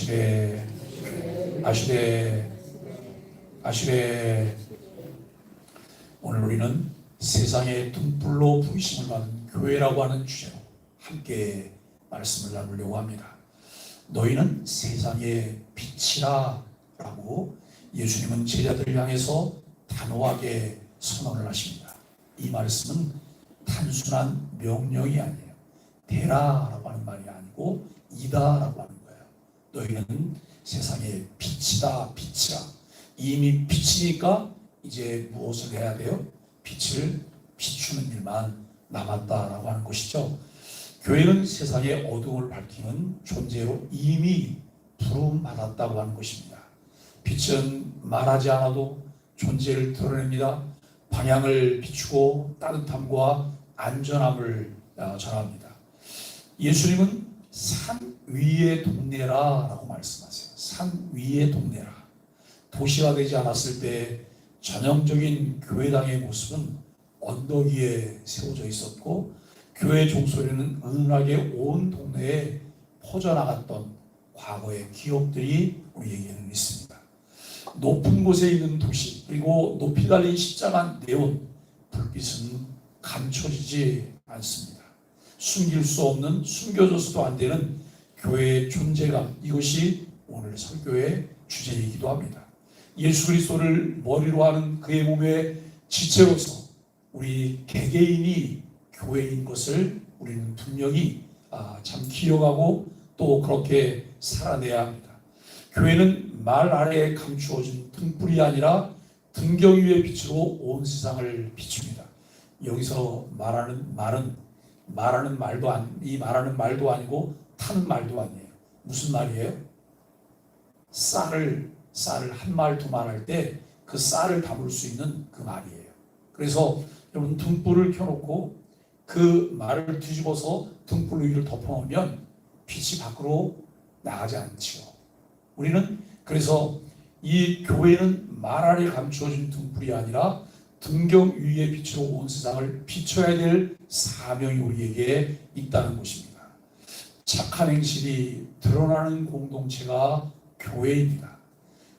아시레 아시레 아시레. 오늘 우리는 세상의 등불로 부르심을 받은 교회라고 하는 주제로 함께 말씀을 나누려고 합니다. 너희는 세상의 빛이라 라고 예수님은 제자들을 향해서 단호하게 선언을 하십니다. 이 말씀은 단순한 명령이 아니에요. 되라라고 하는 말이 아니고 이다라고 하는 거예요. 너희는 세상의 빛이다, 빛이라. 이미 빛이니까 이제 무엇을 해야 돼요? 빛을 비추는 일만 남았다라고 하는 것이죠. 교회는 세상의 어두움을 밝히는 존재로 이미 부름받았다고 하는 것입니다. 빛은 말하지 않아도 존재를 드러냅니다. 방향을 비추고 따뜻함과 안전함을 전합니다. 예수님은 산 위의 동네라라고 말씀하세요. 산 위의 동네라. 도시가 되지 않았을 때 전형적인 교회당의 모습은 언덕 위에 세워져 있었고, 교회 종소리는 은은하게 온 동네에 퍼져나갔던 과거의 기억들이 우리에게는 있습니다. 높은 곳에 있는 도시, 그리고 높이 달린 십자가 네온 불빛은 감춰지지 않습니다. 숨길 수 없는, 숨겨져서도 안 되는 교회의 존재감, 이것이 오늘 설교의 주제이기도 합니다. 예수 그리스도를 머리로 하는 그의 몸의 지체로서 우리 개개인이 교회인 것을 우리는 분명히 참 기억하고 또 그렇게 살아내야 합니다. 교회는 말 아래에 감추어진 등불이 아니라 등경 위의 빛으로 온 세상을 비춥니다. 여기서 말하는 말도 아니고 타는 말도 아니에요. 무슨 말이에요? 쌀을 한 말 두 말 할 때 그 쌀을 담을 수 있는 그 말이에요. 그래서 여러분 등불을 켜놓고 그 말을 뒤집어서 등불 위를 덮어놓으면 빛이 밖으로 나가지 않지요. 우리는 그래서 이 교회는 말 아래 감추어진 등불이 아니라 등경 위의 빛으로 온 세상을 비춰야 될 사명이 우리에게 있다는 것입니다. 착한 행실이 드러나는 공동체가 교회입니다.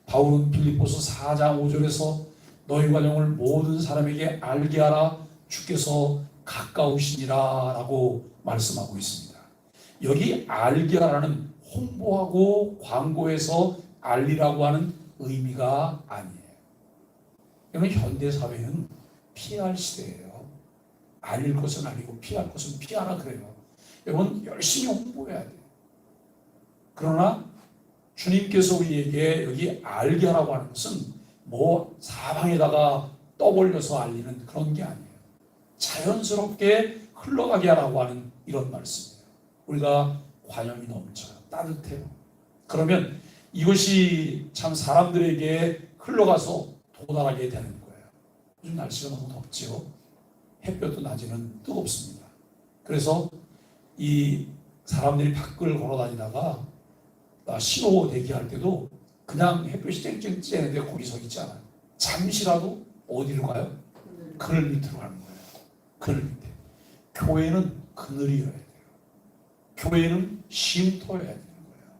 바울은 빌립보서 4장 5절에서 너희 관용을 모든 사람에게 알게 하라, 주께서 가까우시니라 라고 말씀하고 있습니다. 여기 알게 하라는 홍보하고 광고해서 알리라고 하는 의미가 아니에요. 여러분, 현대사회는 피할 시대예요. 알릴 것은 알리고 피할 것은 피하라 그래요. 여러분, 열심히 홍보해야 돼요. 그러나 주님께서 우리에게 여기 알게 하라고 하는 것은 뭐 사방에다가 떠벌려서 알리는 그런 게 아니에요. 자연스럽게 흘러가게 하라고 하는 이런 말씀이에요. 우리가 관용이 넘쳐요. 따뜻해요. 그러면 이것이 참 사람들에게 흘러가서 도달하게 되는 거예요. 요즘 날씨가 너무 덥지요. 햇볕도 낮에는 뜨겁습니다. 그래서 이 사람들이 밖을 걸어 다니다가 신호 대기할 때도 그냥 햇볕이 쨍쨍 쬐는데 거기 서 있지 않아요. 잠시라도 어디로 가요? 그늘 밑으로 가는 거예요. 그늘 밑에. 교회는 그늘이어야 돼요. 교회는 쉼터여야 되는 거예요.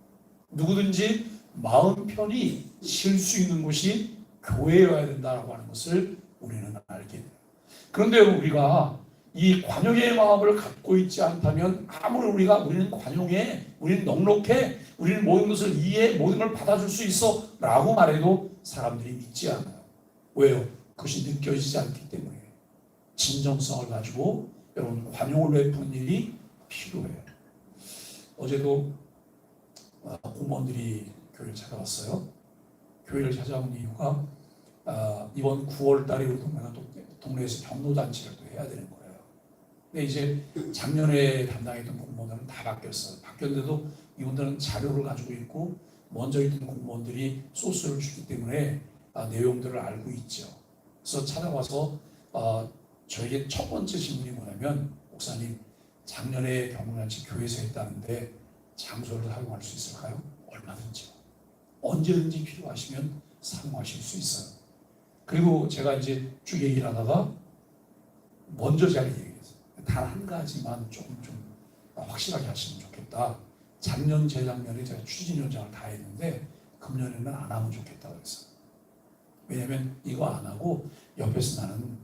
누구든지 마음 편히 쉴 수 있는 곳이 교회여야 된다고 하는 것을 우리는 알게 돼요. 그런데 우리가 이 관용의 마음을 갖고 있지 않다면 아무리 우리는 관용해, 우리는 넉넉해, 우리는 모든 것을 이해해, 모든 걸 받아줄 수 있어 라고 말해도 사람들이 믿지 않아요. 왜요? 그것이 느껴지지 않기 때문에. 진정성을 가지고 여러분 관용을 베푸는 일이 필요해요. 어제도 공무원들이 교회를 찾아왔어요. 교회를 찾아온 이유가 이번 9월 달에 우리 동네에서 경로잔치를 또 해야 되는 거예요. 근데 이제 작년에 담당했던 공무원들은 다 바뀌었어요. 바뀌었는데도 이분들은 자료를 가지고 있고 먼저 있던 공무원들이 소스를 주기 때문에 내용들을 알고 있죠. 그래서 찾아와서 저에게 첫 번째 질문이 뭐냐면, 목사님, 작년에 경로잔치 교회에서 했다는데 장소를 사용할 수 있을까요? 얼마든지요. 언제든지 필요하시면 사용하실 수 있어요. 그리고 제가 이제 쭉 얘기를 하다가 먼저 제가 얘기했어요. 단 한 가지만 조금 좀 확실하게 하시면 좋겠다. 작년, 재작년에 제가 추진위원장을 다 했는데 금년에는 안 하면 좋겠다고 했어요. 왜냐면 이거 안 하고 옆에서 나는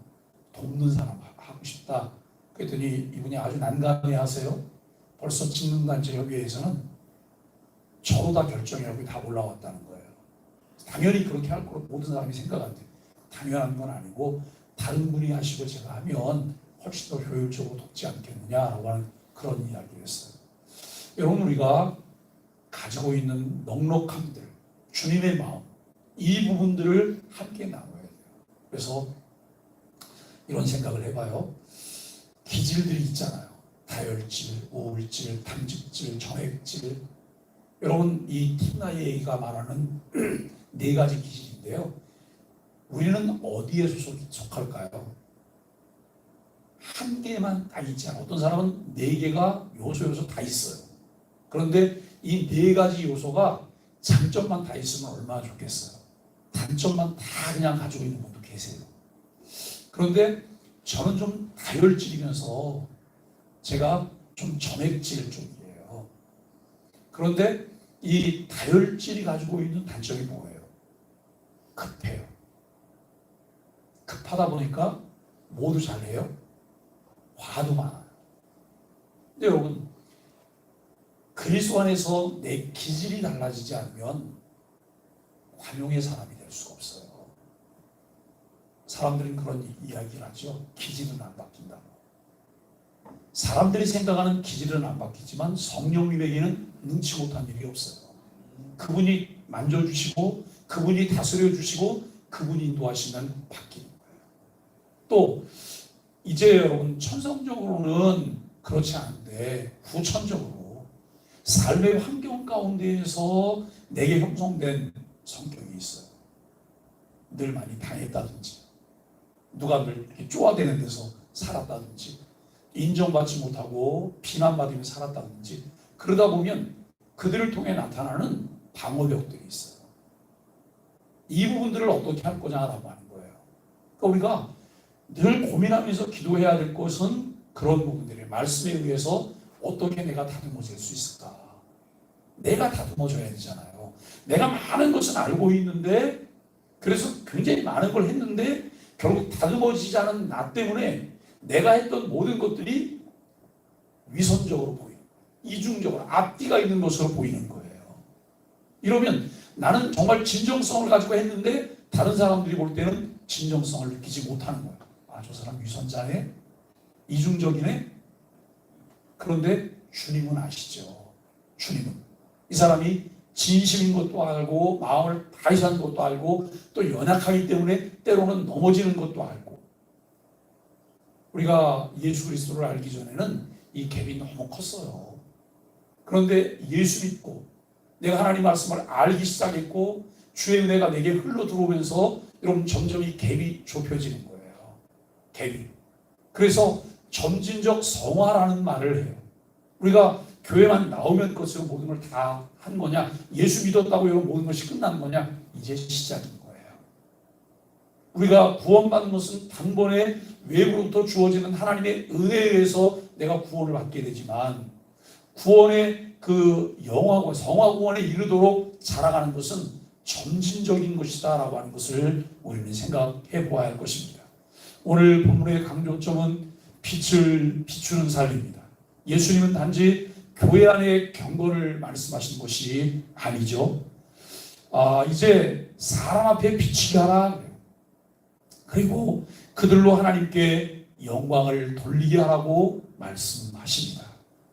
돕는 사람 하고 싶다. 그랬더니 이분이 아주 난감해 하세요. 벌써 직능단체 협의회에서는 저로 다 결정이라고 다 올라왔다는 거예요. 당연히 그렇게 할 거로 모든 사람이 생각한대. 당연한 건 아니고 다른 분이 하시고 제가 하면 훨씬 더 효율적으로 돕지 않겠느냐라고 하는 그런 이야기를 했어요. 여러분, 우리가 가지고 있는 넉넉함들, 주님의 마음, 이 부분들을 함께 나눠야 돼요. 그래서 이런 생각을 해봐요. 기질들이 있잖아요. 다혈질, 우울질, 탐직질, 정액질. 여러분, 이 팀나이가 말하는 네 가지 기질인데요. 우리는 어디에 속할까요? 한 개만 딱 있지 않아요. 어떤 사람은 네 개가 요소 다 있어요. 그런데 이 네 가지 요소가 장점만 다 있으면 얼마나 좋겠어요. 단점만 다 그냥 가지고 있는 분도 계세요. 그런데 저는 좀 다혈질이면서 제가 좀 점액질 쪽이에요. 그런데 이 다혈질이 가지고 있는 단점이 뭐예요? 급해요. 급하다 보니까 모두 잘해요. 화도 많아요. 근데 여러분, 그리스도 안에서 내 기질이 달라지지 않으면 관용의 사람이 될 수가 없어요. 사람들은 그런 이야기를 하죠. 기질은 안 바뀐다고. 사람들이 생각하는 기질은 안 바뀌지만 성령님에게는 능치 못한 일이 없어요. 그분이 만져주시고 그분이 다스려주시고 그분이 인도하시면 바뀌는 거예요. 또 이제 여러분, 천성적으로는 그렇지 않은데 후천적으로 삶의 환경 가운데에서 내게 형성된 성격이 있어요. 늘 많이 당했다든지, 누가 늘 이렇게 쪼아대는 데서 살았다든지, 인정받지 못하고 비난받으며 살았다든지, 그러다 보면 그들을 통해 나타나는 방어력들이 있어요. 이 부분들을 어떻게 할 거냐라고 하는 거예요. 그러니까 우리가 늘 고민하면서 기도해야 될 것은 그런 부분들이에요. 말씀에 의해서 어떻게 내가 다듬어질 수 있을까? 내가 다듬어져야 되잖아요. 내가 많은 것은 알고 있는데, 그래서 굉장히 많은 걸 했는데 결국 다듬어지지 않은 나 때문에 내가 했던 모든 것들이 위선적으로 보이는 거예요. 이중적으로 앞뒤가 있는 것으로 보이는 거예요. 이러면 나는 정말 진정성을 가지고 했는데 다른 사람들이 볼 때는 진정성을 느끼지 못하는 거예요. 아, 저 사람 위선자네? 이중적이네? 그런데 주님은 아시죠. 주님은 이 사람이 진심인 것도 알고 마음을 다해서 하는 것도 알고 또 연약하기 때문에 때로는 넘어지는 것도 알고. 우리가 예수 그리스도를 알기 전에는 이 갭이 너무 컸어요. 그런데 예수 믿고 내가 하나님 말씀을 알기 시작했고 주의 은혜가 내게 흘러 들어오면서 여러분 점점 이 갭이 좁혀지는 거예요. 갭이. 그래서 점진적 성화라는 말을 해요. 우리가 교회만 나오면 그것으로 모든 걸 다 한 거냐? 예수 믿었다고 이런 모든 것이 끝난 거냐? 이제 시작인 거예요. 우리가 구원받는 것은 단번에 외부로부터 주어지는 하나님의 은혜에 의해서 내가 구원을 받게 되지만 구원의 그 영화고 성화 구원에 이르도록 자라가는 것은 점진적인 것이다라고 하는 것을 우리는 생각해 보아야 할 것입니다. 오늘 본문의 강조점은 빛을 비추는 삶입니다. 예수님은 단지 교회 안의 경건을 말씀하신 것이 아니죠. 이제 사람 앞에 비치게 하라. 그리고 그들로 하나님께 영광을 돌리게 하라고 말씀하십니다.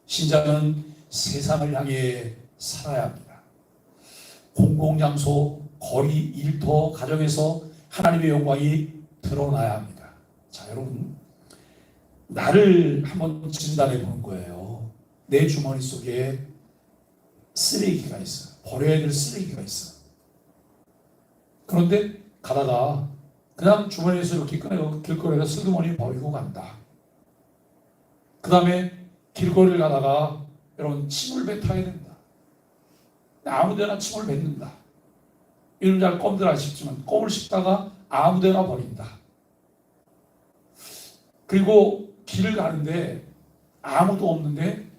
신자는 세상을 향해 살아야 합니다. 공공장소, 거리, 일터, 가정에서 하나님의 영광이 드러나야 합니다. 자, 여러분, 나를 한번 진단해 보는 거예요. 내 주머니 속에 쓰레기가 있어요. 버려야 될 쓰레기가 있어요. 그런데 가다가 그냥 주머니에서 이렇게 꺼내고 길거리에다 슬그머니 버리고 간다. 그 다음에 길거리를 가다가 여러분 침을 뱉어야 된다. 아무데나 침을 뱉는다. 이런 잘 껌들 아시겠지만 껌을 씹다가 아무데나 버린다. 그리고 길을 가는데 아무도 없는데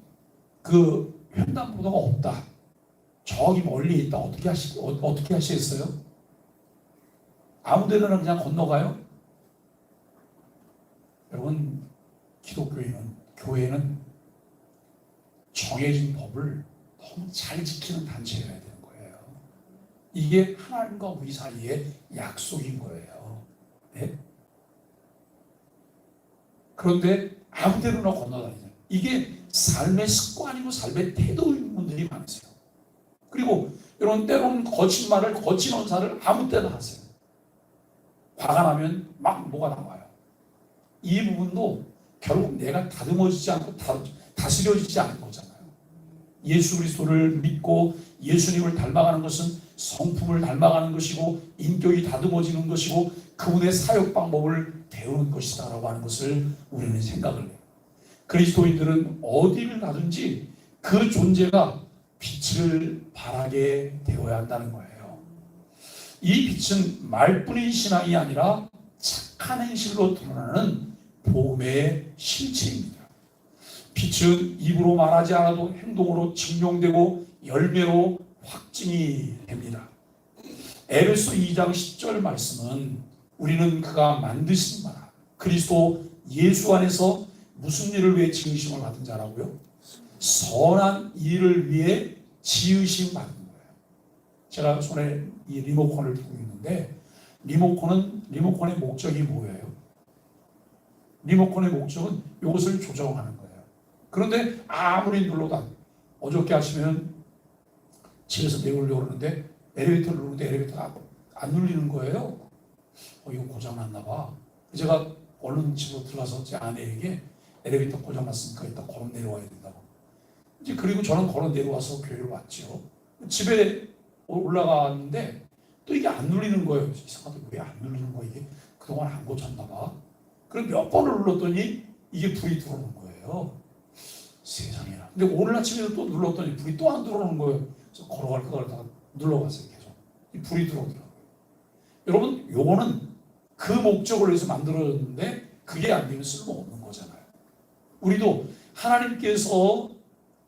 그 횡단보도가 없다. 저기 멀리 있다. 어떻게 하시겠어요? 아무 데나 그냥 건너가요? 여러분, 교회는 정해진 법을 너무 잘 지키는 단체여야 되는 거예요. 이게 하나님과 우리 사이의 약속인 거예요. 네? 그런데 아무 데나 건너다니죠. 이게 삶의 습관이고 삶의 태도인 분들이 많으세요. 그리고 여러분, 때로는 거친 말을, 거친 언사를 아무 때나 하세요. 화가 나면 막 뭐가 나와요. 이 부분도 결국 내가 다듬어지지 않고 다스려지지 않은 거잖아요. 예수 그리스도를 믿고 예수님을 닮아가는 것은 성품을 닮아가는 것이고 인격이 다듬어지는 것이고 그분의 사역 방법을 배우는 것이다라고 하는 것을 우리는 생각을 해요. 그리스도인들은 어디를 가든지 그 존재가 빛을 발하게 되어야 한다는 거예요. 이 빛은 말뿐인 신앙이 아니라 착한 행실로 드러나는 복음의 실체입니다. 빛은 입으로 말하지 않아도 행동으로 증명되고 열매로 확증이 됩니다. 에베소 2장 10절 말씀은 우리는 그가 만드신 바 그리스도 예수 안에서 무슨 일을 위해 지으심을 받은 자라고요? 선한 일을 위해 지으심 받은 거예요. 제가 손에 이 리모컨을 들고 있는데 리모컨의 목적이 뭐예요? 리모컨의 목적은 이것을 조정하는 거예요. 그런데 아무리 눌러도 어저께 하시면 집에서 내우려고 그러는데 엘리베이터를 누르는데 엘리베이터가 안 눌리는 거예요. 이거 고장났나 봐. 제가 얼른 집으로 들어가서 제 아내에게 엘리베이터 고장났으니까 일단 걸어 내려와야 된다고. 이제 그리고 저는 걸어 내려와서 교회를 왔죠. 집에 올라갔는데 또 이게 안 눌리는 거예요. 이상하게 왜 안 눌리는 거야 이게? 그동안 안 고쳤나 봐. 그럼 몇 번을 눌렀더니 이게 불이 들어오는 거예요. 세상에나. 근데 오늘 아침에도 또 눌렀더니 불이 또 안 들어오는 거예요. 그래서 걸어가다가 눌러봤어요. 계속. 이 불이 들어오더라고요. 여러분, 요거는 그 목적을 위해서 만들어졌는데 그게 안 되면 쓸모없는 거잖아요. 우리도 하나님께서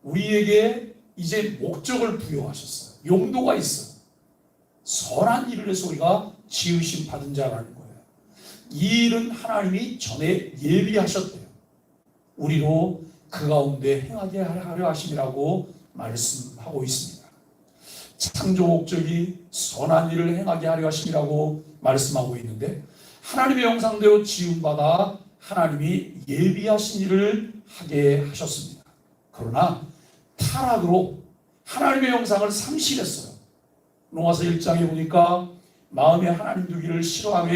우리에게 이제 목적을 부여하셨어요. 용도가 있어요. 선한 일을 해서 우리가 지으심 받은 자라는 거예요. 이 일은 하나님이 전에 예비하셨대요. 우리로 그 가운데 행하게 하려 하심이라고 말씀하고 있습니다. 창조 목적이 선한 일을 행하게 하려 하심이라고 말씀하고 있는데 하나님의 형상대로 지음받아 하나님이 예비하신 일을 하게 하셨습니다. 그러나 타락으로 하나님의 형상을 상실했어요. 로마서 1장에 보니까 마음에 하나님 두기를 싫어하며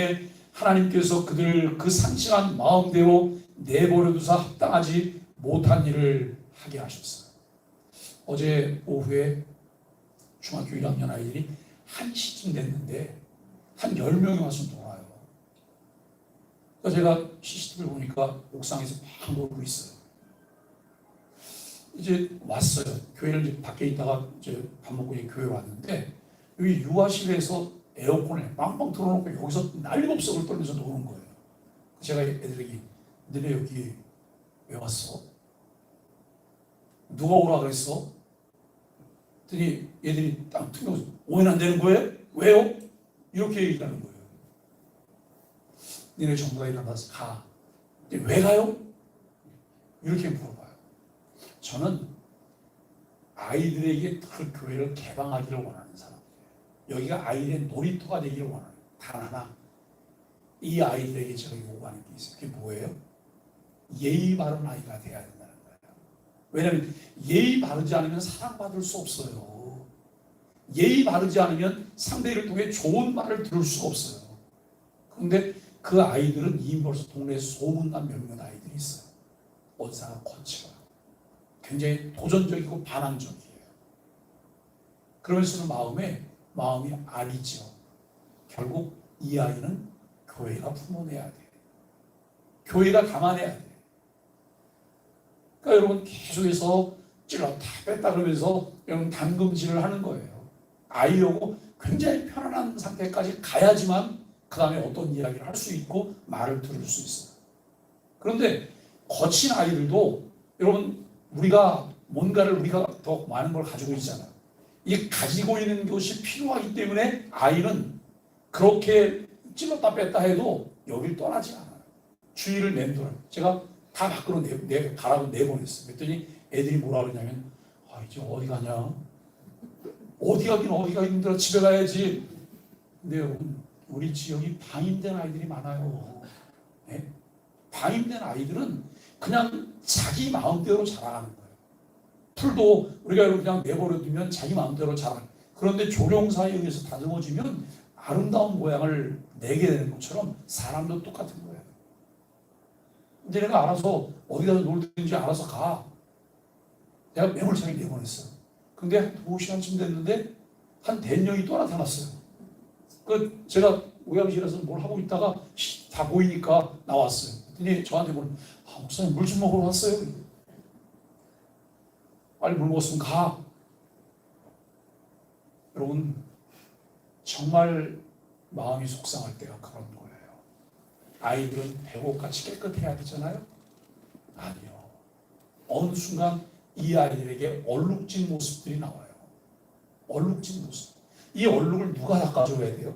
하나님께서 그들을 그 상실한 마음대로 내버려두사 합당하지 못한 일을 하게 하셨어요. 어제 오후에 중학교 1학년 아이들이 1시쯤 됐는데 한 10명이 와서 놀아요. 그러니까 제가 CCTV를 보니까 옥상에서 막 놀고 있어요. 이제 왔어요. 교회를 이제 밖에 있다가 이제 밥 먹고 이제 교회 왔는데 여기 유아실에서 에어컨을 빵빵 틀어놓고 여기서 난리법석을 떨면서 노는 거예요. 제가 애들에게 너네 여기 왜 왔어? 누가 오라 그랬어? 그랬더니 얘들이 딱 튕겨서 오해는 안 되는 거예요? 왜요? 이렇게 얘기하는 거예요. 너네 전부 다 일어나서 가. 왜 가요? 이렇게 물어봐요. 저는 아이들에게 그 교회를 개방하기를 원하는 사람이에요. 여기가 아이들의 놀이터가 되기를 원하는 단 하나. 이 아이들에게 제가 요구하는 게 있어요. 그게 뭐예요? 예의 바른 아이가 돼야 된다는 거예요. 왜냐하면 예의 바르지 않으면 사랑받을 수 없어요. 예의 바르지 않으면 상대를 통해 좋은 말을 들을 수가 없어요. 그런데 그 아이들은 이미 벌써 동네에 소문난 몇몇 아이들이 있어요. 언사가 거칠어요. 굉장히 도전적이고 반항적이에요. 그러면서도 마음이 아리죠. 결국 이 아이는 교회가 품어내야 돼. 교회가 감안해야 돼. 그러니까 여러분 계속해서 찔렀다 뺐다 그러면서 여러분 담금질을 하는 거예요. 아이하고 굉장히 편안한 상태까지 가야지만 그 다음에 어떤 이야기를 할 수 있고 말을 들을 수 있어요. 그런데 거친 아이들도 여러분 우리가 뭔가를 우리가 더 많은 걸 가지고 있잖아요. 이 가지고 있는 것이 필요하기 때문에 아이는 그렇게 찔렀다 뺐다 해도 여길 떠나지 않아요. 주의를 맴돌아요. 제가 다 밖으로 가라고 내보냈어요. 그랬더니 애들이 뭐라 그러냐면 이제 어디 가냐? 어디 가긴 어디가 힘들어. 집에 가야지. 근데 여러분, 우리 지역이 방임된 아이들이 많아요. 네? 방임된 아이들은 그냥 자기 마음대로 자라가는 거예요. 풀도 우리가 그냥 내버려두면 자기 마음대로 자라요. 그런데 조종사에 의해서 다듬어지면 아름다운 모양을 내게 되는 것처럼 사람도 똑같은 거예요. 근데 내가 알아서 어디 가서 놀든지 알아서 가. 내가 매몰차게 내보냈어요. 근데 한 2시간쯤 됐는데 한 대령이 또 나타났어요. 제가 우양실에서 뭘 하고 있다가 다 보이니까 나왔어요. 그랬더니 저한테 목사님 물 좀 먹으러 왔어요. 빨리 물 먹었으면 가. 여러분, 정말 마음이 속상할 때가 그런 거예요. 아이들은 배고같이 깨끗해야 되잖아요? 아니요. 어느 순간 이 아이들에게 얼룩진 모습들이 나와요. 얼룩진 모습. 이 얼룩을 누가 닦아줘야 돼요?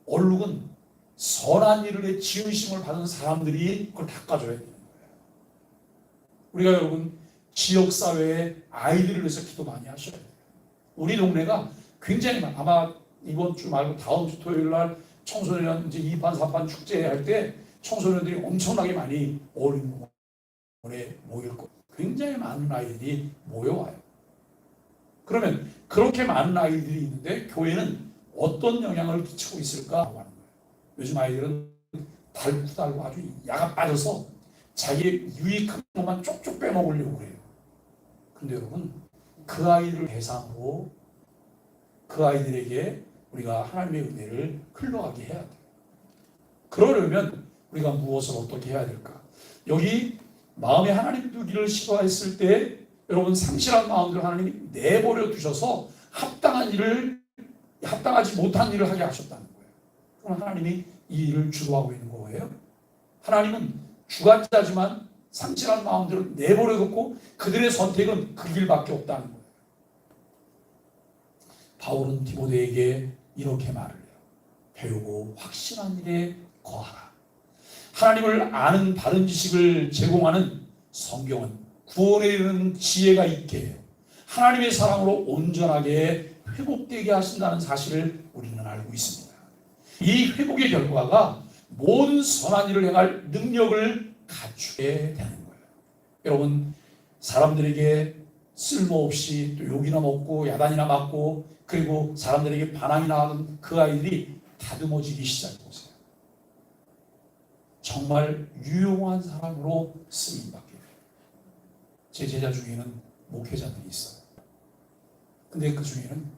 얼룩은 선한 일을 해 지으심을 받은 사람들이 그걸 닦아줘야 되는 거예요. 우리가 여러분, 지역사회에 아이들을 위해서 기도 많이 하셔야 돼요. 우리 동네가 굉장히 아마 이번 주 말고 다음 주 토요일 날 청소년 이제 2판 4판 축제 할 때 청소년들이 엄청나게 많이 어린이공원에 모일 거예요. 굉장히 많은 아이들이 모여와요. 그러면 그렇게 많은 아이들이 있는데 교회는 어떤 영향을 끼치고 있을까 하는 거예요. 요즘 아이들은 달고 아주 야가 빠져서 자기의 유익한 것만 쪽쪽 빼먹으려고 해요. 근데 여러분, 그 아이들을 대상으로 그 아이들에게 우리가 하나님의 은혜를 흘러가게 해야 돼요. 그러려면 우리가 무엇을 어떻게 해야 될까? 여기 마음에 하나님 두기를 싫어했을 때 여러분, 상실한 마음들 하나님이 내버려 두셔서 합당하지 못한 일을 하게 하셨다는 거예요. 그럼 하나님이 이 일을 주도하고 있는 거예요. 하나님은 주관자지만 상실한 마음들을 내버려 두고 그들의 선택은 그 길밖에 없다는 거예요. 바울은 디모데에게 이렇게 말을 해요. 배우고 확신한 일에 거하라. 하나님을 아는 바른 지식을 제공하는 성경은 구원에 이르는 지혜가 있게 해요. 하나님의 사랑으로 온전하게 회복되게 하신다는 사실을 우리는 알고 있습니다. 이 회복의 결과가 모든 선한 일을 행할 능력을 갖추게 되는 거예요. 여러분, 사람들에게 쓸모없이 또 욕이나 먹고 야단이나 맞고 그리고 사람들에게 반항이나 하는 그 아이들이 다듬어지기 시작해보세요. 정말 유용한 사람으로 쓰임받게 돼요. 제 제자 중에는 목회자들이 있어요. 근데 그 중에는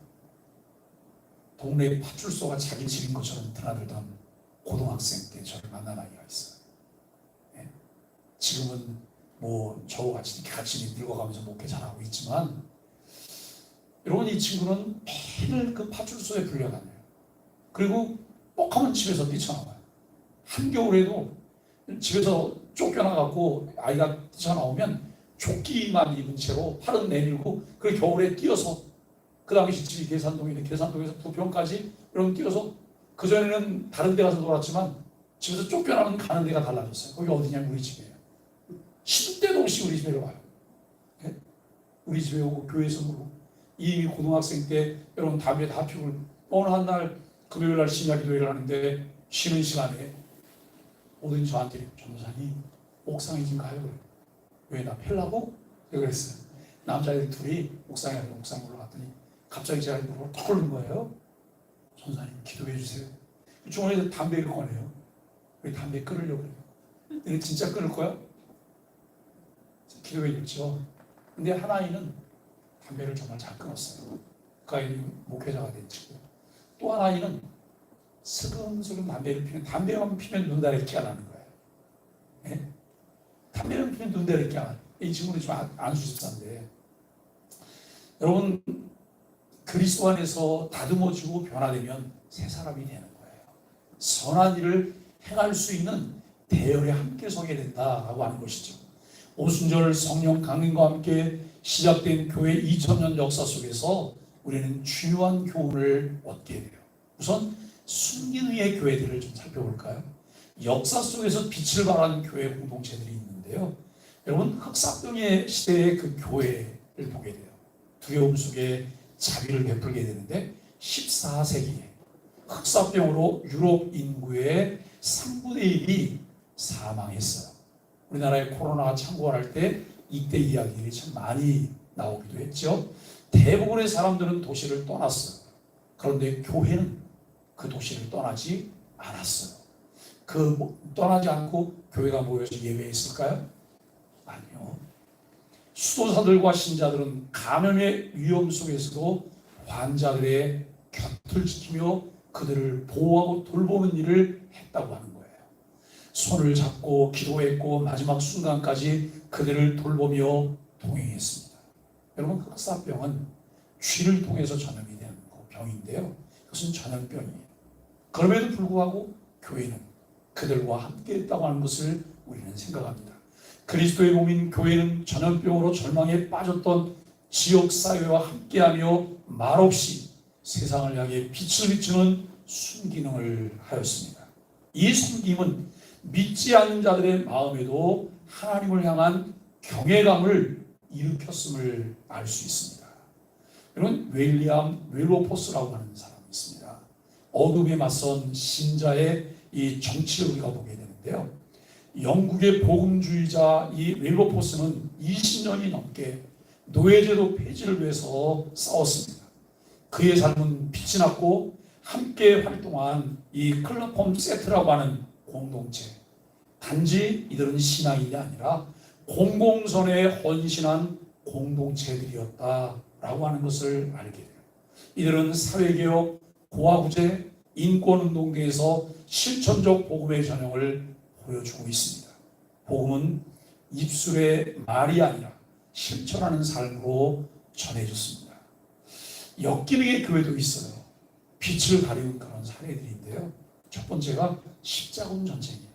동네에 파출소가 자기 집인 것처럼 드나들던 고등학생 때 저를 만난 아이가 있어요. 네? 지금은 뭐 저와 같이 늙어가면서 목회 잘하고 있지만 여러분, 이 친구는 매일 그 파출소에 불려다녀요. 그리고 뻑하면 집에서 뛰쳐나와요. 한겨울에도 집에서 쫓겨나갖고 아이가 뛰쳐나오면 조끼만 입은 채로 팔은 내밀고 그 겨울에 뛰어서 그 당시 집이 계산동인데 계산동에서 부평까지 여러분 뛰어서 그전에는 다른 데 가서 놀았지만 집에서 쫓겨나면 가는 데가 달라졌어요. 거기 어디냐면 우리 집이에요. 시도 때도 없이 우리 집에 와요. 네? 우리 집에 오고 교회에서 놀고 이미 고등학생 때 여러분 담배 다 피우고 어느 한날 금요일 날 심야 기도회를 하는데 쉬는 시간에 오더니 저한테 전도사님 옥상에 좀 가요. 그래요. 왜 나 펠라고? 그랬어요. 남자애들 둘이 옥상에 올라갔더니 갑자기 제가 이걸 톡 걸는 거예요. 전도사님 기도해 주세요. 주머니에서 담배를 꺼내요. 왜 담배 끊으려고 그래요? 내가 진짜 끊을 거야? 기도해 줬죠. 근데 한 아이는 담배를 정말 잘 끊었어요. 그 아이는 목회자가 된 친구. 또 한 아이는 슬금슬금 담배를 피면 담배만 피면 눈다래끼가 나는 거예요. 네? 담배를 피면 눈다래끼가 나요. 이 친구는 좀 안수집사인데 여러분, 그리스도 안에서 다듬어지고 변화되면 새 사람이 되는 거예요. 선한 일을 행할 수 있는 대열에 함께 서게 된다라고 하는 것이죠. 오순절 성령 강림과 함께 시작된 교회 2000년 역사 속에서 우리는 중요한 교훈을 얻게 돼요. 우선 순기능의 교회들을 좀 살펴볼까요? 역사 속에서 빛을 발한 교회 공동체들이 있는데요. 여러분, 흑사병의 시대의 그 교회를 보게 돼요. 두려움 속에 자비를 베풀게 되는데 14세기에 흑사병으로 유럽 인구의 3분의 1이 사망했어요. 우리나라의 코로나가 창궐할 때 이때 이야기들이 참 많이 나오기도 했죠. 대부분의 사람들은 도시를 떠났어요. 그런데 교회는 그 도시를 떠나지 않았어요. 떠나지 않고 교회가 모여서 예배했을까요? 아니요. 수도사들과 신자들은 감염의 위험 속에서도 환자들의 곁을 지키며 그들을 보호하고 돌보는 일을 했다고 하는 거예요. 손을 잡고 기도했고 마지막 순간까지 그들을 돌보며 동행했습니다. 여러분, 흑사병은 쥐를 통해서 전염이 되는 병인데요. 그것은 전염병이에요. 그럼에도 불구하고 교회는 그들과 함께 했다고 하는 것을 우리는 생각합니다. 그리스도의 몸인 교회는 전염병으로 절망에 빠졌던 지역사회와 함께하며 말없이 세상을 향해 빛을 비추는 순기능을 하였습니다. 이 순기능은 믿지 않는 자들의 마음에도 하나님을 향한 경외감을 일으켰음을 알 수 있습니다. 여러분, 윌리엄 윌로포스라고 하는 사람이 있습니다. 어둠에 맞선 신자의 이 정치를 우리가 보게 되는데요. 영국의 복음주의자 이 윌로포스는 20년이 넘게 노예제도 폐지를 위해서 싸웠습니다. 그의 삶은 빛이 났고 함께 활동한 이 클럽홈 세트라고 하는 공동체, 단지 이들은 신앙인이 아니라 공공선에 헌신한 공동체들이었다라고 하는 것을 알게 돼요. 이들은 사회개혁, 고아구제, 인권운동계에서 실천적 복음의 전형을 보여주고 있습니다. 복음은 입술의 말이 아니라 실천하는 삶으로 전해졌습니다. 역기능의 교회도 있어요. 빛을 가리는 그런 사례들인데요. 첫 번째가 십자군 전쟁이에요.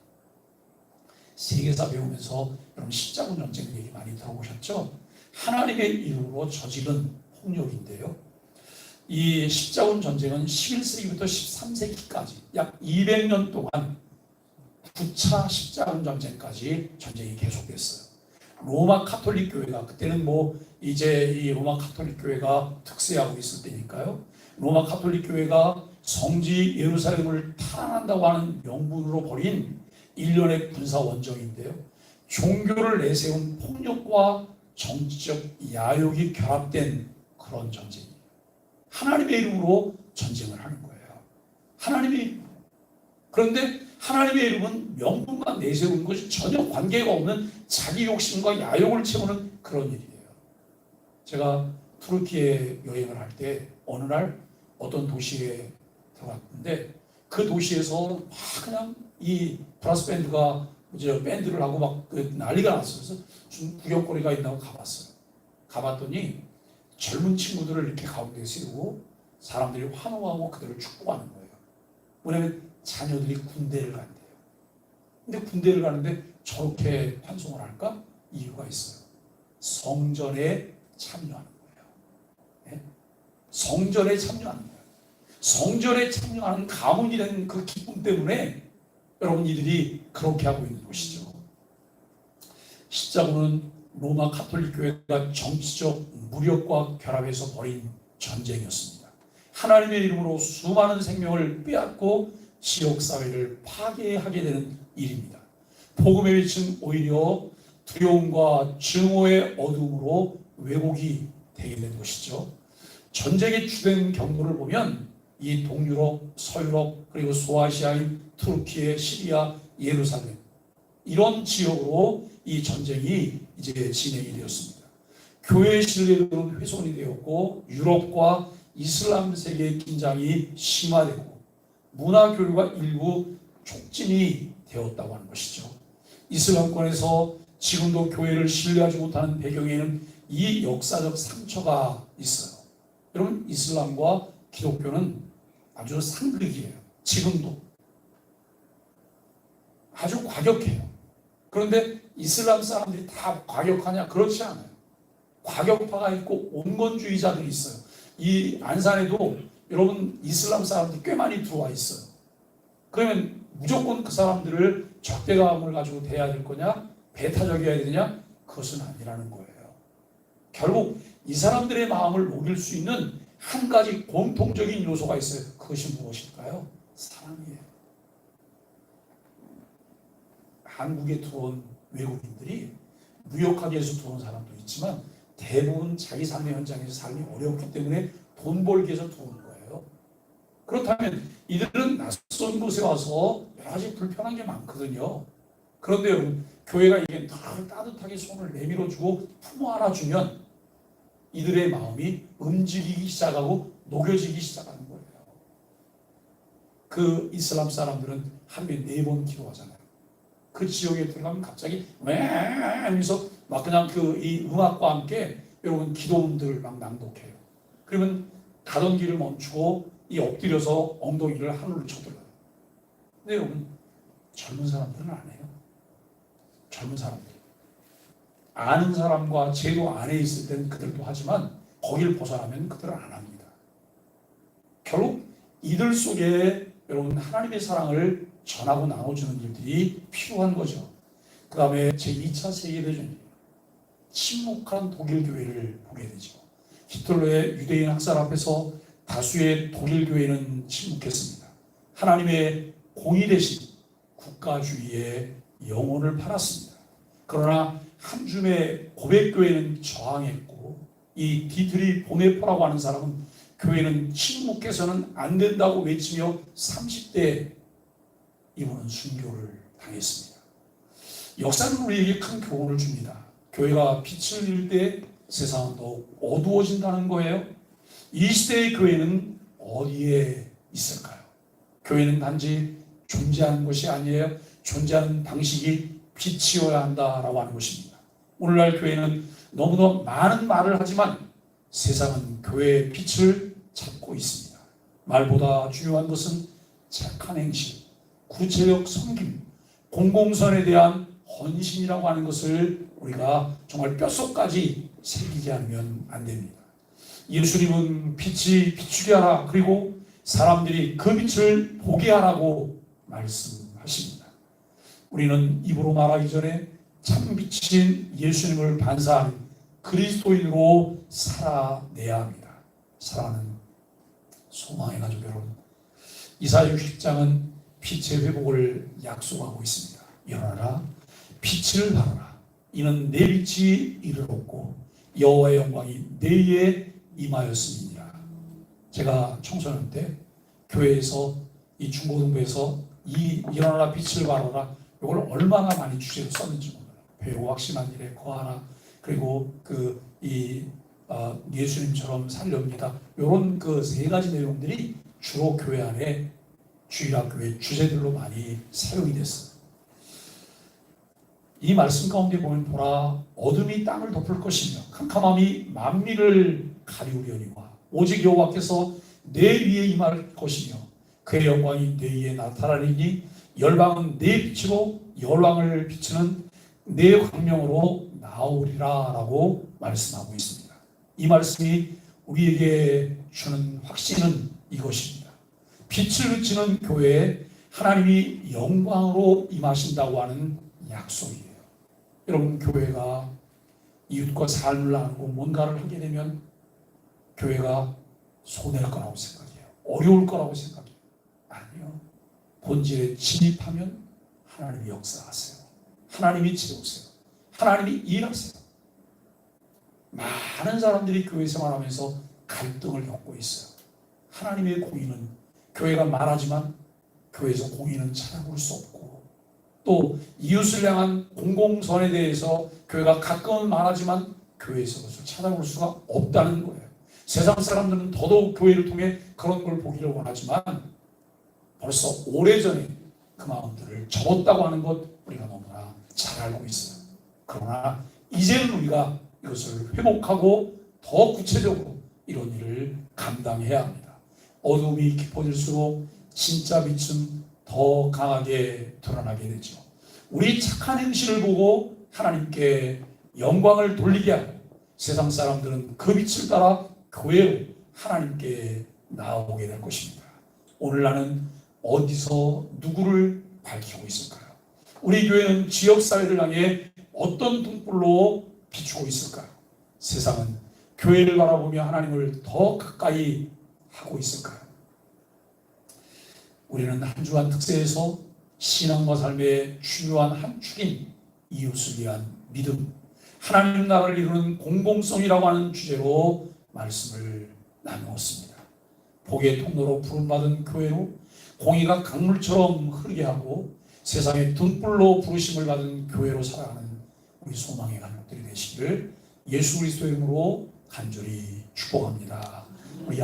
세계사 배우면서 여러분 십자군 전쟁 얘기 많이 들어보셨죠? 하나님의 이름으로 저지른 폭력인데요. 이 십자군 전쟁은 11세기부터 13세기까지 약 200년 동안 9차 십자군 전쟁까지 전쟁이 계속됐어요. 로마 카톨릭 교회가 그때는 이제 이 로마 카톨릭 교회가 특세하고 있을 때니까요. 로마 카톨릭 교회가 성지 예루살렘을 탈환한다고 하는 명분으로 벌인 일련의 군사 원정인데요. 종교를 내세운 폭력과 정치적 야욕이 결합된 그런 전쟁이에요. 하나님의 이름으로 전쟁을 하는 거예요. 하나님의 이름으로. 그런데 하나님의 이름은 명분만 내세우는 것이 전혀 관계가 없는 자기 욕심과 야욕을 채우는 그런 일이에요. 제가 투르키에 여행을 할 때 어느 날 어떤 도시에 들어갔는데 그 도시에서 막 그냥 이 브라스 밴드가 이제 밴드를 하고 막 난리가 났어요. 그래서 무슨 구경거리가 있나고 가봤어요. 가봤더니 젊은 친구들을 이렇게 가운데 세우고 사람들이 환호하고 그들을 축복하는 거예요. 왜냐하면 자녀들이 군대를 간대요. 근데 군대를 가는데 저렇게 환송을 할까? 이유가 있어요. 성전에 참여하는 거예요. 네? 성전에 참여하는 거예요. 성전에 참여하는 가문이 된 그 기쁨 때문에 여러분 이들이 그렇게 하고 있는 것이죠. 십자군은 로마 카톨릭 교회가 정치적 무력과 결합해서 벌인 전쟁이었습니다. 하나님의 이름으로 수많은 생명을 빼앗고 지역사회를 파괴하게 되는 일입니다. 복음의 빛은 오히려 두려움과 증오의 어둠으로 왜곡이 되게 된 것이죠. 전쟁의 주된 경로를 보면 이 동유럽, 서유럽, 그리고 소아시아인 투르키예, 시리아, 예루살렘 이런 지역으로 이 전쟁이 이제 진행이 되었습니다. 교회의 신뢰도는 훼손이 되었고 유럽과 이슬람 세계의 긴장이 심화되고 문화 교류가 일부 촉진이 되었다고 하는 것이죠. 이슬람권에서 지금도 교회를 신뢰하지 못하는 배경에는 이 역사적 상처가 있어요. 여러분, 이슬람과 기독교는 아주 상극이에요. 지금도 아주 과격해요. 그런데 이슬람 사람들이 다 과격하냐? 그렇지 않아요. 과격파가 있고 온건주의자들이 있어요. 이 안산에도 여러분 이슬람 사람들이 꽤 많이 들어와 있어요. 그러면 무조건 그 사람들을 적대감을 가지고 대해야 될 거냐? 배타적이어야 되냐? 그것은 아니라는 거예요. 결국 이 사람들의 마음을 녹일 수 있는 한 가지 공통적인 요소가 있어요. 그것이 무엇일까요? 사랑이에요. 한국에 들어온 외국인들이 무역하기 위해서 들어온 사람도 있지만 대부분 자기 삶의 현장에서 삶이 어렵기 때문에 돈 벌기 위해서 들어온 거예요. 그렇다면 이들은 낯선 곳에 와서 여러 가지 불편한 게 많거든요. 그런데 여러분, 교회가 이게 늘 따뜻하게 손을 내밀어주고 품어 안아주면 이들의 마음이 움직이기 시작하고 녹여지기 시작하는 거예요. 그 이슬람 사람들은 하루에 4번 기도하잖아요. 그 지역에 들어가면 갑자기 왜 하면서 막 그냥 이 음악과 함께 여러분 기도문들을 막 낭독해요. 그러면 가던 길을 멈추고 이 엎드려서 엉덩이를 하늘로 쳐들어요. 근데 여러분, 젊은 사람들은 안 해요. 젊은 사람들. 아는 사람과 제도 안에 있을 때는 그들도 하지만 거기를 벗어나면 그들은 안 합니다. 결국 이들 속에 여러분 하나님의 사랑을 전하고 나눠주는 일들이 필요한 거죠. 그 다음에 제2차 세계대전이에요. 침묵한 독일 교회를 보게 되죠. 히틀러의 유대인 학살 앞에서 다수의 독일 교회는 침묵했습니다. 하나님의 공의 대신 국가주의의 영혼을 팔았습니다. 그러나 한 줌의 고백교회는 저항했고 이 디트리 보네포라고 하는 사람은 교회는 침묵해서는 안 된다고 외치며 30대 이분은 순교를 당했습니다. 역사는 우리에게 큰 교훈을 줍니다. 교회가 빛을 잃을 때 세상은 더욱 어두워진다는 거예요. 이 시대의 교회는 어디에 있을까요? 교회는 단지 존재하는 것이 아니에요. 존재하는 방식이 빛이어야 한다라고 하는 것입니다. 오늘날 교회는 너무나 많은 말을 하지만 세상은 교회의 빛을 찾고 있습니다. 말보다 중요한 것은 착한 행실, 구체적 섬김, 공공선에 대한 헌신이라고 하는 것을 우리가 정말 뼛속까지 새기지 않으면 안 됩니다. 예수님은 빛이 비추게 하라, 그리고 사람들이 그 빛을 보게 하라고 말씀하십니다. 우리는 입으로 말하기 전에 참 빛인 예수님을 반사하는 그리스도인으로 살아내야 합니다. 사랑하는 소망의 가족 여러분, 이사야 60장은 빛의 회복을 약속하고 있습니다. 일어나라, 빛을 발하라. 이는 내 빛이 이르렀고 여호와의 영광이 내 위에 임하였습니다. 제가 청소년 때 교회에서 이 중고등부에서 이 일어나라 빛을 발하라 이걸 얼마나 많이 주제로 썼는지 몰라요. 배우 확신한 일에 거하라, 그리고 예수님처럼 살렵니다. 이런 그 3가지 내용들이 주로 교회 안에 주일학교의 주제들로 많이 사용이 됐어요. 이 말씀 가운데 보면 보라, 어둠이 땅을 덮을 것이며 캄캄함이 만민을 가리우려니와 오직 여호와께서 내 위에 임할 것이며 그의 영광이 내 위에 나타나리니 열방은 내 빛으로 열왕을 비추는 내 광명으로 나오리라 라고 말씀하고 있습니다. 이 말씀이 우리에게 주는 확신은 이것입니다. 빛을 비치는 교회에 하나님이 영광으로 임하신다고 하는 약속이에요. 여러분, 교회가 이웃과 삶을 나누고 뭔가를 하게 되면 교회가 손해일 거라고 생각해요. 어려울 거라고 생각해요. 아니요. 본질에 진입하면 하나님이 역사하세요. 하나님이 채우세요. 하나님이 일하세요. 많은 사람들이 교회 생활하면서 갈등을 겪고 있어요. 하나님의 공의는 교회가 말하지만 교회에서 공의는 찾아볼 수 없고, 또 이웃을 향한 공공선에 대해서 교회가 가끔은 말하지만 교회에서 그것을 찾아볼 수가 없다는 거예요. 세상 사람들은 더더욱 교회를 통해 그런 걸 보기를 원하지만 벌써 오래전에 그 마음들을 접었다고 하는 것 우리가 너무나 잘 알고 있어요. 그러나 이제는 우리가 이것을 회복하고 더 구체적으로 이런 일을 감당해야 합니다. 어둠이 깊어질수록 진짜 빛은 더 강하게 드러나게 되죠. 우리 착한 행실을 보고 하나님께 영광을 돌리게 하고 세상 사람들은 그 빛을 따라 교회로 하나님께 나아오게 될 것입니다. 오늘 나는 어디서 누구를 밝히고 있을까요? 우리 교회는 지역사회를 향해 어떤 등불로 비추고 있을까요? 세상은 교회를 바라보며 하나님을 더 가까이 하고 있을까요? 우리는 한 주간 특세에서 신앙과 삶의 중요한 한 축인 이웃을 위한 믿음, 하나님 나라를 이루는 공공성이라고 하는 주제로 말씀을 나누었습니다. 복의 통로로 부름받은 교회로 공의가 강물처럼 흐르게 하고 세상의 등불로 부르심을 받은 교회로 살아가는 우리 소망의 가족들이 되시기를 예수 그리스도의 이름으로 간절히 축복합니다. 우리